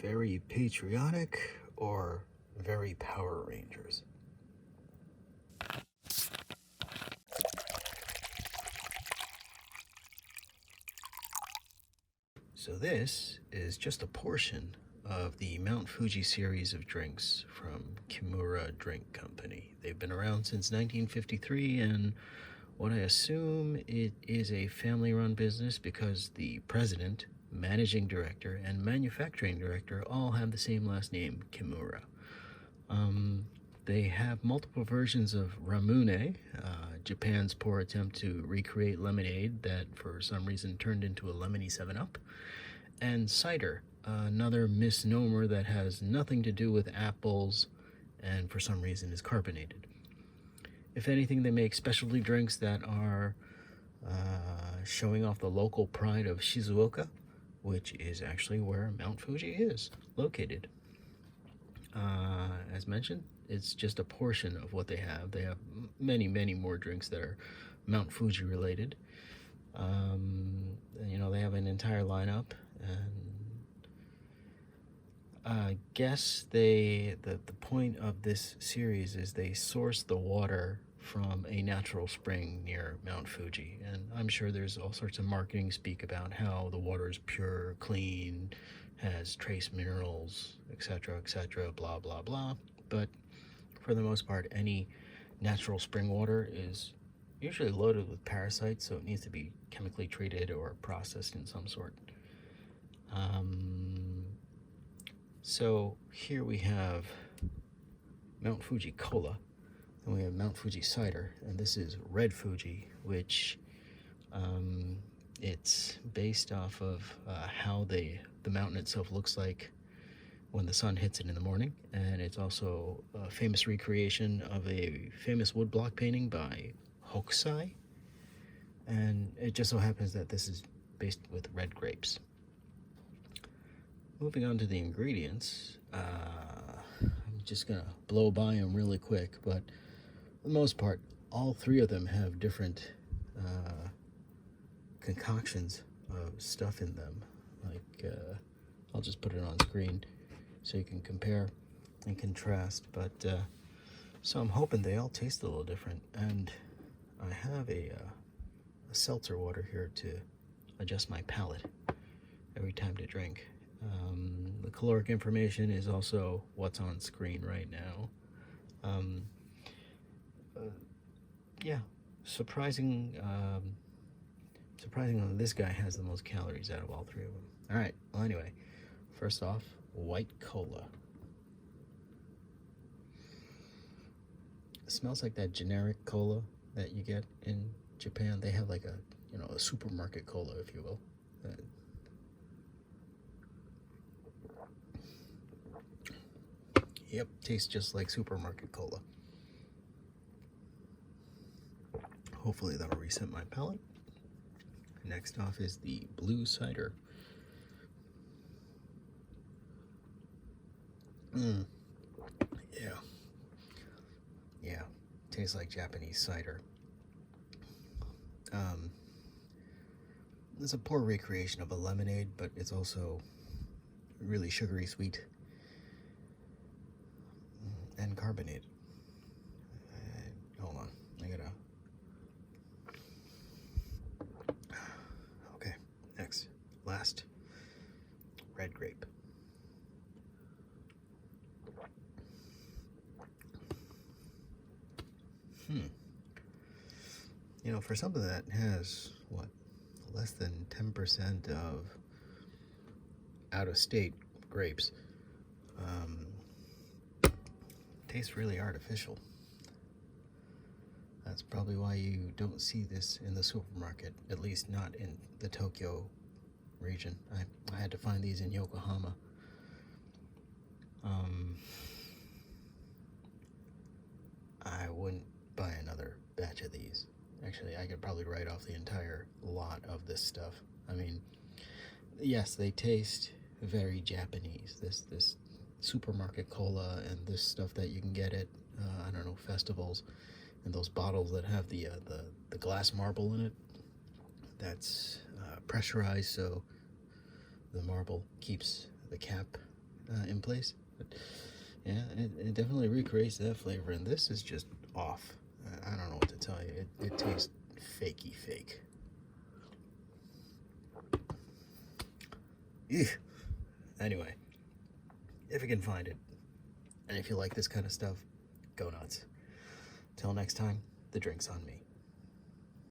Very patriotic or very Power Rangers? So this is just a portion of the Mount Fuji series of drinks from Kimura Drink Company. They've been around since 1953, and what I assume it is a family-run business because the president, managing director, and manufacturing director all have the same last name, Kimura. They have multiple versions of Ramune, Japan's poor attempt to recreate lemonade that for some reason turned into a lemony 7-Up, and cider, another misnomer that has nothing to do with apples and for some reason is carbonated. If anything, they make specialty drinks that are showing off the local pride of Shizuoka, which is actually where Mount Fuji is located. As mentioned, it's just a portion of what they have. They have many, many more drinks that are Mount Fuji related. They have an entire lineup, and I guess the point of this series is they source the water from a natural spring near Mount Fuji, and I'm sure there's all sorts of marketing speak about how the water is pure, clean, has trace minerals, etc., blah blah blah. But for the most part, any natural spring water is usually loaded with parasites, so it needs to be chemically treated or processed in some sort. So here we have Mount Fuji Cola, and we have Mount Fuji Cider, and this is Red Fuji, which it's based off of how the mountain itself looks like when the sun hits it in the morning, and it's also a famous recreation of a famous woodblock painting by Hokusai, and it just so happens that this is based with red grapes. Moving on to the ingredients, I'm just gonna blow by them really quick, but for the most part, all three of them have different concoctions of stuff in them. I'll just put it on screen so you can compare and contrast, but so I'm hoping they all taste a little different. And I have a seltzer water here to adjust my palate every time to drink. The caloric information is also what's on screen right now. Surprisingly, this guy has the most calories out of all three of them. All right, well, anyway, first off, white cola. It smells like that generic cola that you get in Japan. They have like a supermarket cola, if you will. Yep, tastes just like supermarket cola. Hopefully that'll reset my palate. Next off is the blue cider. Yeah, tastes like Japanese cider. It's a poor recreation of a lemonade, but it's also really sugary sweet and carbonated. Hold on, okay, last, red grape. For something that has, less than 10% of out-of-state grapes, tastes really artificial. That's probably why you don't see this in the supermarket, at least not in the Tokyo region. I had to find these in Yokohama. I wouldn't buy another batch of these. Actually, I could probably write off the entire lot of this stuff. I mean, yes, they taste very Japanese. This supermarket cola and this stuff that you can get at festivals, and those bottles that have the glass marble in it. That's pressurized, so the marble keeps the cap in place. But yeah, it definitely recreates that flavor, and this is just off. I don't know what to tell you. It tastes fakey fake. Ew. Anyway, if you can find it, and if you like this kind of stuff, go nuts. Till next time, the drink's on me.